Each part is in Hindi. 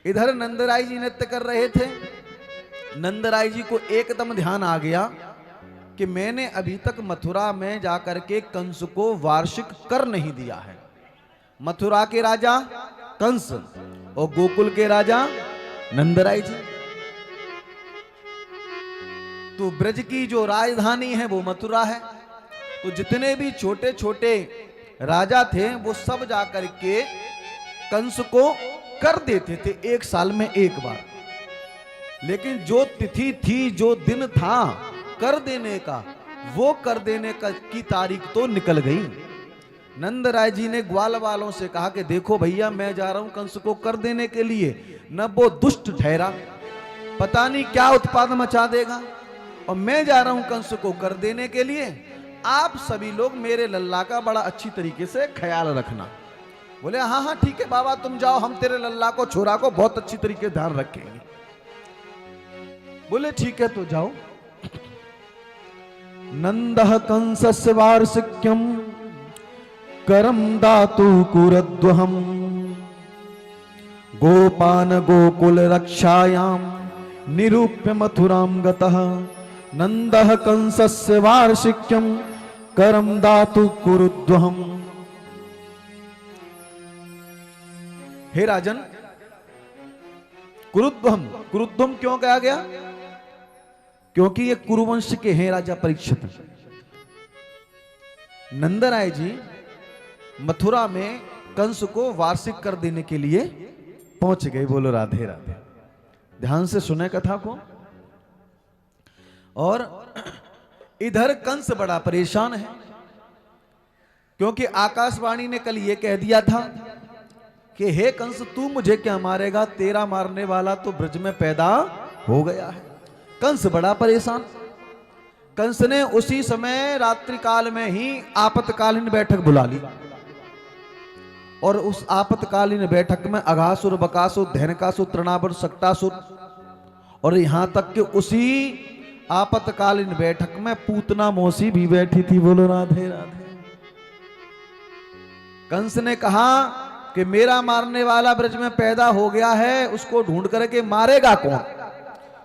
इधर नंदराय जी नृत्य कर रहे थे। नंदराय जी को एकदम ध्यान आ गया कि मैंने अभी तक मथुरा में जाकर के कंस को वार्षिक कर नहीं दिया है। मथुरा के राजा कंस और गोकुल के राजा नंदराय जी। तो ब्रज की जो राजधानी है वो मथुरा है। तो जितने भी छोटे छोटे राजा थे वो सब जाकर के कंस को कर देते थे एक साल में एक बार। लेकिन जो तिथि थी, जो दिन था कर देने का, वो कर देने का की तारीख तो निकल गई। नंदराय जी ने ग्वाल वालों से कहा कि देखो भैया, मैं जा रहा हूं कंस को कर देने के लिए, न वो दुष्ट ठहरा, पता नहीं क्या उत्पाद मचा देगा, और मैं जा रहा हूं कंस को कर देने के लिए। आप सभी लोग मेरे लल्ला का बड़ा अच्छी तरीके से ख्याल रखना। बोले हाँ हाँ ठीक है बाबा, तुम जाओ, हम तेरे लल्ला को, छोरा को बहुत अच्छी तरीके से ध्यान रखेंगे। बोले ठीक है तो जाओ। नंदः कंसस्य वार्षिक्यम करम दातु कुरद्वहम गोपान गोकुल रक्षायाम निरूप्य मथुराम गतः। नंदः कंसस्य वार्षिक्यम करम दातु कुरुद्वहम। हे राजन, कुरुद्वहम, कुरुद्वहम क्यों कहा गया? क्योंकि ये कुरुवंश के हैं राजा परीक्षित। नंदराय जी मथुरा में कंस को वार्षिक कर देने के लिए पहुंच गए। बोलो राधे राधे। ध्यान से सुने कथा को। और इधर कंस बड़ा परेशान है, क्योंकि आकाशवाणी ने कल ये कह दिया था कि हे कंस, तू मुझे क्या मारेगा, तेरा मारने वाला तो ब्रज में पैदा हो गया है। कंस बड़ा परेशान। कंस ने उसी समय रात्रि काल में ही आपातकालीन बैठक बुला ली, और उस आपातकालीन बैठक में अघासुर, बकासुर, धैनकासुर, तृणावर, सक्टासुर, और यहां तक कि उसी आपातकालीन बैठक में पूतना मौसी भी बैठी थी। बोलो राधे राधे। कंस ने कहा कि मेरा मारने वाला ब्रज में पैदा हो गया है, उसको ढूंढ करके मारेगा कौन?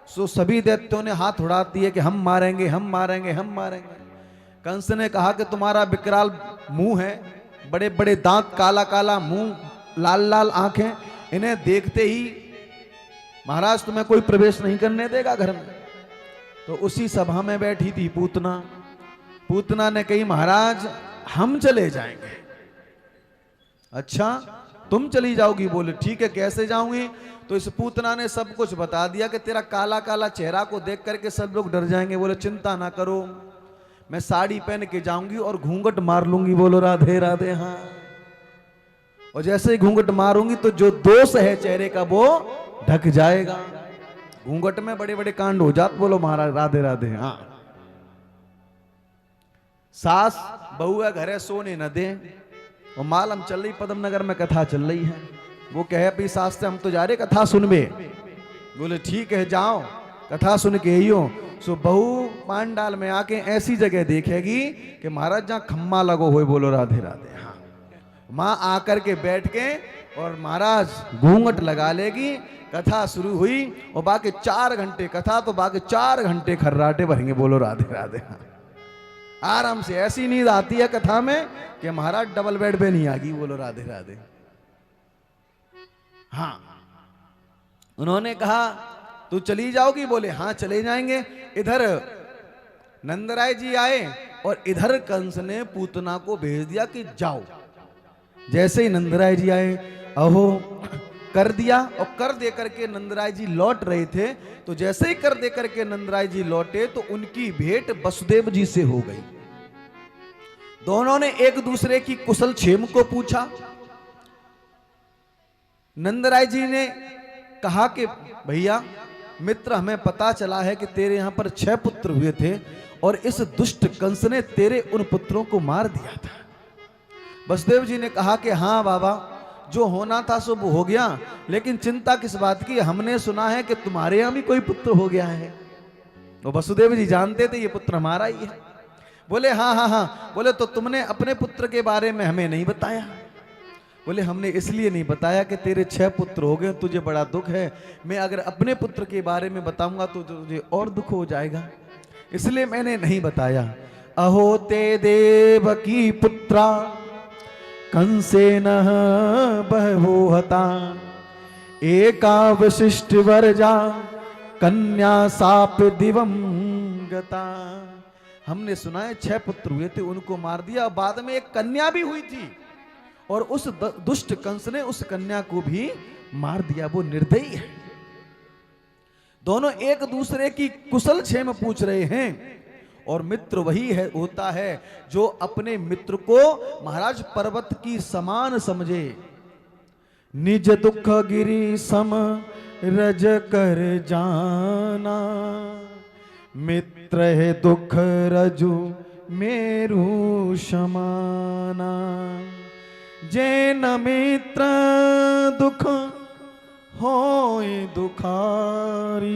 सो सभी दैत्यों ने हाथ उड़ा दिए कि हम मारेंगे, हम मारेंगे, हम मारेंगे। कंस ने कहा कि तुम्हारा विकराल मुंह है, बड़े बड़े दांत, काला काला मुंह, लाल लाल आंखें, इन्हें देखते ही महाराज तुम्हें कोई प्रवेश नहीं करने देगा घर में। तो उसी सभा में बैठी थी पूतना। पूतना ने कही महाराज हम चले जाएंगे। अच्छा तुम चली जाओगी? बोले ठीक है, कैसे जाऊंगी? तो इस पूतना ने सब कुछ बता दिया कि तेरा काला काला चेहरा को देख करके सब लोग डर जाएंगे। बोले चिंता ना करो, मैं साड़ी पहन के जाऊंगी और घूंघट मार लूंगी। बोलो राधे राधे। हाँ, और जैसे ही घूंघट मारूंगी तो जो दोष है चेहरे का वो ढक जाएगा। घूंघट में बड़े बड़े कांड हो जाते। बोलो महाराज राधे राधे। हाँ, सास बहू है घरे सोने न दे, और मालम चल रही, पदम नगर में कथा चल रही है। वो कहे अपनी सास से हम तो जा रहे कथा सुनबे। बोले ठीक है जाओ, कथा सुन के ही हो। सो बहू पांडाल में आके ऐसी जगह देखेगी कि महाराज जहां खम्मा लगो हुए। बोलो राधे राधे। हाँ, माँ आकर के बैठ के और महाराज घूंघट लगा लेगी। कथा शुरू हुई और बाकी 4 घंटे कथा, तो बाकी 4 घंटे खर्राटे भरेंगे। बोलो राधे राधे। हाँ, आराम से ऐसी नींद आती है कथा में कि महाराज डबल बेड पे नहीं आगी। बोलो राधे राधे। हाँ, उन्होंने कहा तू चली जाओगी? बोले हाँ चले जाएंगे। इधर नंदराय जी आए और इधर कंस ने पूतना को भेज दिया कि जाओ। जैसे ही नंदराय जी आए, अहो कर दिया, और कर दे करके नंदराय जी लौट रहे थे। तो जैसे ही कर दे करके नंदराय जी लौटे तो उनकी भेंट वसुदेव जी से हो गई। दोनों ने एक दूसरे की कुशल क्षेम को पूछा। नंदराय जी ने कहा कि भैया मित्र, हमें पता चला है कि तेरे यहां पर 6 पुत्र हुए थे और इस दुष्ट कंस ने तेरे उन पुत्रों को मार दिया था। वसुदेव जी ने कहा कि हाँ बाबा, जो होना था सो वो हो गया, लेकिन चिंता किस बात की? हमने सुना है कि तुम्हारे यहां भी कोई पुत्र हो गया है। तो वसुदेव जी जानते थे ये पुत्र हमारा ही है। बोले हाँ हाँ हाँ। बोले तो तुमने अपने पुत्र के बारे में हमें नहीं बताया? बोले हमने इसलिए नहीं बताया कि तेरे 6 पुत्र हो गए, तुझे बड़ा दुख है। मैं अगर अपने पुत्र के बारे में बताऊंगा तो तुझे और दुख हो जाएगा, इसलिए मैंने नहीं बताया। अहो ते देवकी पुत्रा कंसेन बहवो हता, एका विशिष्ट वर्जा कन्या साप दिवम गता। हमने सुना है 6 पुत्र हुए थे, उनको मार दिया, बाद में एक कन्या भी हुई थी और उस दुष्ट कंस ने उस कन्या को भी मार दिया। वो निर्दयी है। दोनों एक दूसरे की कुशल क्षेम पूछ रहे हैं और मित्र वही है होता है जो अपने मित्र को महाराज पर्वत की समान समझे। निज दुख गिरी सम रज कर जाना, मित्र है दुख रजु मेरु समाना। जैन मित्र दुख होय दुखारी,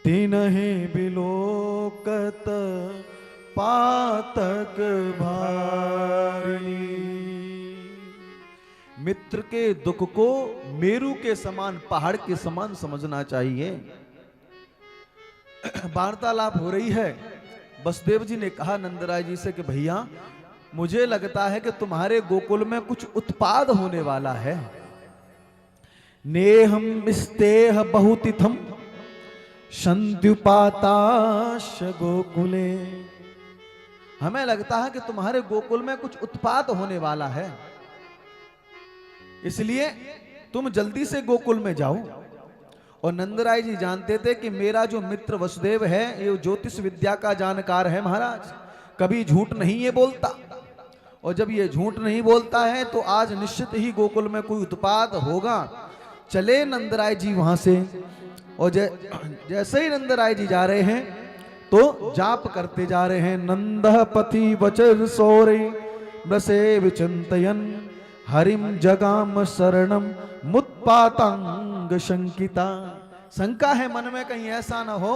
तिन्हि बिलोकत पातक भारी। मित्र के दुख को मेरु के समान, पहाड़ के समान समझना चाहिए। वार्तालाप हो रही है। वसुदेव जी ने कहा नंदराय जी से कि भैया मुझे लगता है कि तुम्हारे गोकुल में कुछ उत्पाद होने वाला है। नेहम स्तेह बहुतिथम संद्युपाताश गोकुले, हमें लगता है कि तुम्हारे गोकुल में कुछ उत्पाद होने वाला है, इसलिए तुम जल्दी से गोकुल में जाओ। और नंदराय जी जानते थे कि मेरा जो मित्र वसुदेव है ये ज्योतिष विद्या का जानकार है महाराज, कभी झूठ नहीं ये बोलता। और जब ये झूठ नहीं बोलता है तो आज निश्चित ही गोकुल में कोई उत्पाद होगा। चले नंदराय जी वहां से, और जैसे ही नंदराय जी जा रहे हैं तो जाप करते जा रहे हैं। नंदः पति वचर सौरे बसे विचिंतयन, हरिम जगाम शरणम मुत्पातांग शंकिता। शंका है मन में कहीं ऐसा ना हो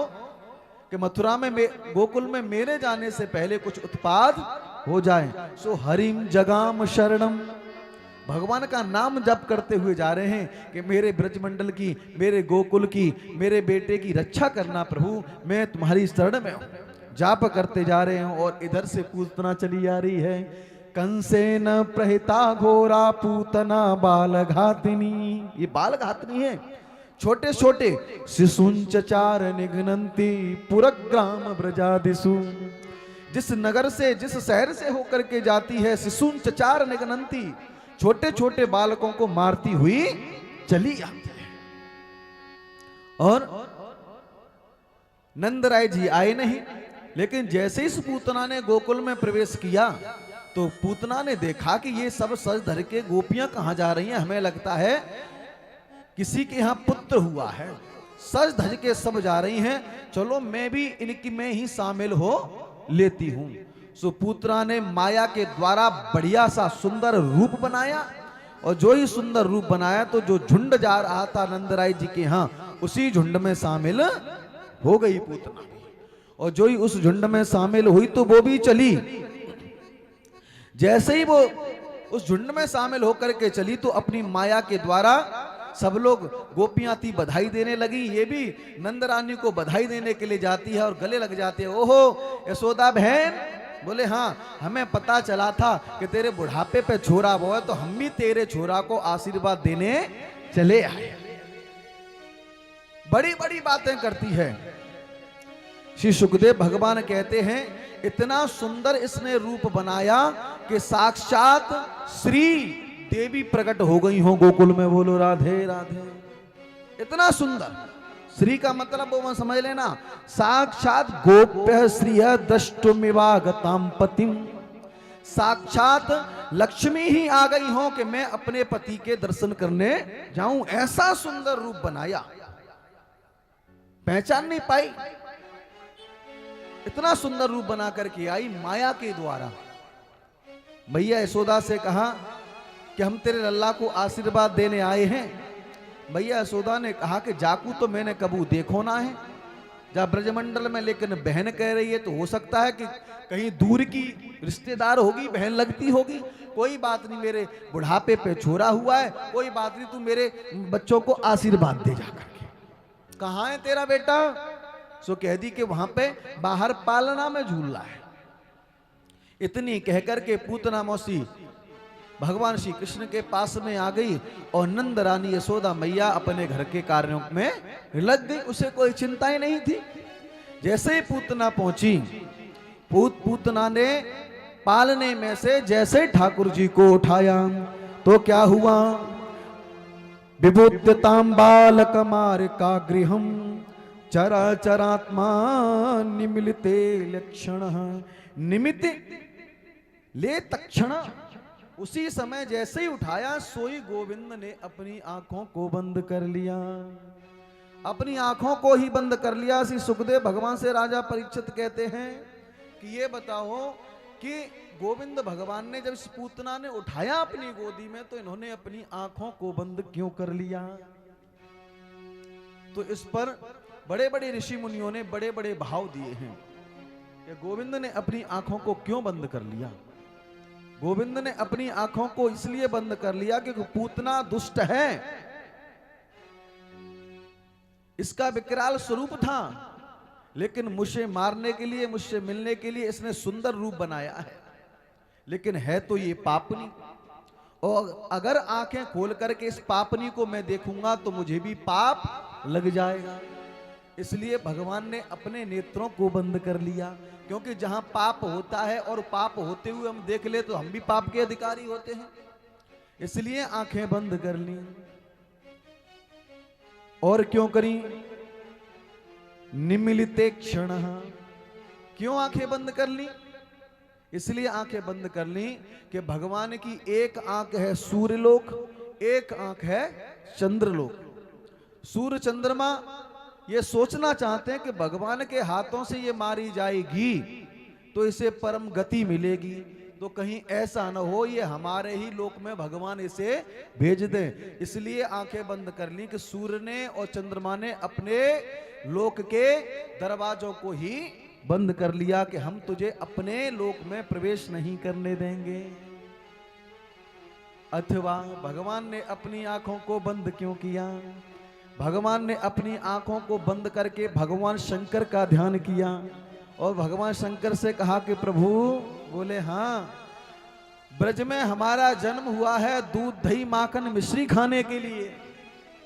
कि मथुरा में गोकुल में मेरे जाने से पहले कुछ उत्पाद हो जाए। सो हरिम जगाम शरणम, भगवान का नाम जप करते हुए जा रहे हैं कि मेरे ब्रजमंडल की, मेरे गोकुल की, मेरे बेटे की रक्षा करना प्रभु, मैं तुम्हारी शरण में हूं। जाप करते जा रहे हैं और इधर से पूतना चली आ रही है। कंसेन प्रहिता घोरा पूतना बाल घातिनी, ये बाल घातनी है, छोटे छोटे शिशुंचार निघ्नन्ति पुरग्राम ब्रजादिषु। जिस नगर से, जिस शहर से होकर के जाती है, शिशुंचार निघ्नन्ति, छोटे छोटे बालकों को मारती हुई चली आती है। और नंदराय जी आए नहीं, लेकिन जैसे ही पूतना ने गोकुल में प्रवेश किया तो पूतना ने देखा कि ये सब सज धर के गोपियां कहां जा रही हैं। हमें लगता है किसी के यहां पुत्र हुआ है, सज धज के सब जा रही हैं, चलो मैं भी इनकी में ही शामिल हो लेती हूं। सो पूतना ने माया के द्वारा बढ़िया सा सुंदर रूप बनाया, और जो ही सुंदर रूप बनाया तो जो झुंड जा रहा था नंदराय जी के यहां, उसी झुंड में शामिल हो गई पूतना। और जो ही उस झुंड में शामिल हुई तो वो भी चली। जैसे ही वो उस झुंड में शामिल होकर के चली तो अपनी माया के द्वारा सब लोग, गोपियां थी बधाई देने लगी, ये भी नंदरानी को बधाई देने के लिए जाती है और गले लग जाते हैं। ओहो यशोदा बहन, बोले हाँ हमें पता चला था कि तेरे बुढ़ापे पे छोरा वो है, तो हम भी तेरे छोरा को आशीर्वाद देने चले आए। बड़ी बड़ी बातें करती है। श्री सुखदेव भगवान कहते हैं इतना सुंदर इसने रूप बनाया कि साक्षात श्री देवी प्रकट हो गई हो गोकुल में। बोलो राधे राधे। इतना सुंदर, श्री का मतलब वो समझ लेना, साक्षात गोप्य श्रिय द्रष्टुमिवागताम पतिम, साक्षात लक्ष्मी ही आ गई हो कि मैं अपने पति के दर्शन करने जाऊं। ऐसा सुंदर रूप बनाया, पहचान नहीं पाई। इतना सुंदर रूप बना करके आई माया के द्वारा। भैया यशोदा से कहा कि हम तेरे लल्ला को आशीर्वाद देने आए हैं। भैया यशोदा ने कहा कि जाकू तो मैंने कबू देखो ना है, जहाँ ब्रजमंडल में, लेकिन बहन कह रही है तो हो सकता है कि कहीं दूर की रिश्तेदार होगी, बहन लगती होगी। कोई बात नहीं, मेरे बुढ़ापे पे छोरा हुआ है, कोई बात नहीं, तू मेरे बच्चों को आशीर्वाद दे जा करके। कहाँ है तेरा बेटा? सो कह दी कि वहां पे बाहर पालना में झूल रहा है। इतनी कहकर के पूतना मौसी भगवान श्री कृष्ण के पास में आ गई और नंद रानी यशोदा मैया अपने घर के कार्यों में लग गई। उसे कोई चिंता ही नहीं थी। जैसे ही पूतना पहुंची, पूतना ने पालने में से जैसे ठाकुर जी को उठाया तो क्या हुआ? विबुद्धताम बालकमार का गृहम चराचरात्मा निमिलते लक्षण। निमित ले तक्षण। उसी समय जैसे ही उठाया, सोई गोविंद ने अपनी आंखों को बंद कर लिया। अपनी आंखों को ही बंद कर लिया। श्री सुखदेव भगवान से राजा परीक्षित कहते हैं कि ये बताओ कि गोविंद भगवान ने जब इस पूतना ने उठाया अपनी गोदी में, तो इन्होंने अपनी आंखों को बंद क्यों कर लिया? तो इस पर बड़े बड़े ऋषि मुनियों ने बड़े बड़े भाव दिए हैं कि गोविंद ने अपनी आंखों को क्यों बंद कर लिया। गोविंद ने अपनी आंखों को इसलिए बंद कर लिया क्योंकि पूतना दुष्ट है, इसका विकराल स्वरूप था, लेकिन मुझे मारने के लिए, मुझसे मिलने के लिए इसने सुंदर रूप बनाया है, लेकिन है तो ये पापनी। और अगर आंखें खोल करके इस पापनी को मैं देखूंगा तो मुझे भी पाप लग जाएगा। इसलिए भगवान ने अपने नेत्रों को बंद कर लिया, क्योंकि जहां पाप होता है और पाप होते हुए हम देख ले तो हम भी पाप के अधिकारी होते हैं। इसलिए आंखें बंद कर ली। और क्यों करी? निमिलिते क्षण। क्यों आंखें बंद कर ली? इसलिए आंखें बंद कर ली कि भगवान की एक आंख है सूर्यलोक, एक आंख है चंद्रलोक। सूर्य चंद्रमा ये सोचना चाहते हैं कि भगवान के हाथों से ये मारी जाएगी तो इसे परम गति मिलेगी, तो कहीं ऐसा न हो ये हमारे ही लोक में भगवान इसे भेज दें। इसलिए आंखें बंद कर ली कि सूर्य ने और चंद्रमा ने अपने लोक के दरवाजों को ही बंद कर लिया कि हम तुझे अपने लोक में प्रवेश नहीं करने देंगे। अथवा भगवान ने अपनी आंखों को बंद क्यों किया? भगवान ने अपनी आंखों को बंद करके भगवान शंकर का ध्यान किया और भगवान शंकर से कहा कि प्रभु, बोले हाँ, ब्रज में हमारा जन्म हुआ है दूध दही माखन मिश्री खाने के लिए,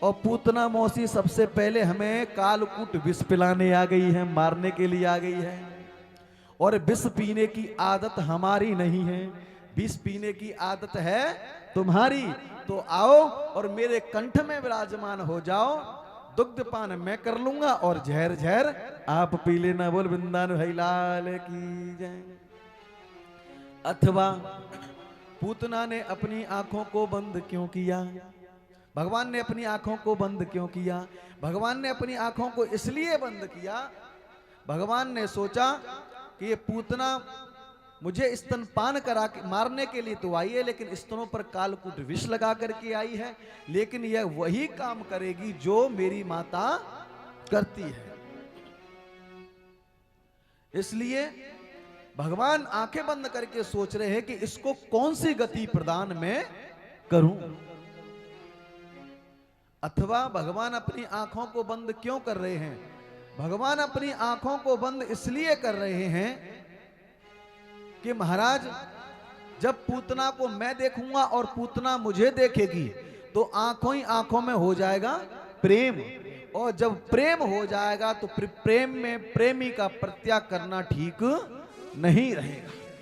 और पूतना मौसी सबसे पहले हमें कालकूट विष पिलाने आ गई है, मारने के लिए आ गई है। और विष पीने की आदत हमारी नहीं है, विष पीने की आदत है तुम्हारी। तो आओ और मेरे कंठ में विराजमान हो जाओ, दुग्ध पान मैं कर लूंगा और जहर जहर आप पी लेना। बोल वृंदावन भाई लाल की जय। अथवा पूतना ने अपनी आंखों को बंद क्यों किया? भगवान ने अपनी आंखों को बंद क्यों किया? भगवान ने अपनी आंखों को इसलिए बंद किया, भगवान ने सोचा कि ये पूतना मुझे स्तनपान करा के मारने के लिए तो आई है, लेकिन स्तनों पर कालकूट विष लगा करके आई है, लेकिन यह वही काम करेगी जो मेरी माता करती है। इसलिए भगवान आंखें बंद करके सोच रहे हैं कि इसको कौन सी गति प्रदान मैं करूं। अथवा भगवान अपनी आंखों को बंद क्यों कर रहे हैं? भगवान अपनी आंखों को बंद इसलिए कर रहे हैं कि महाराज, जब पूतना को मैं देखूंगा और पूतना मुझे देखेगी तो आंखों ही आंखों में हो जाएगा प्रेम, और जब प्रेम हो जाएगा तो प्रेम में प्रेमी का परित्याग करना ठीक नहीं रहेगा।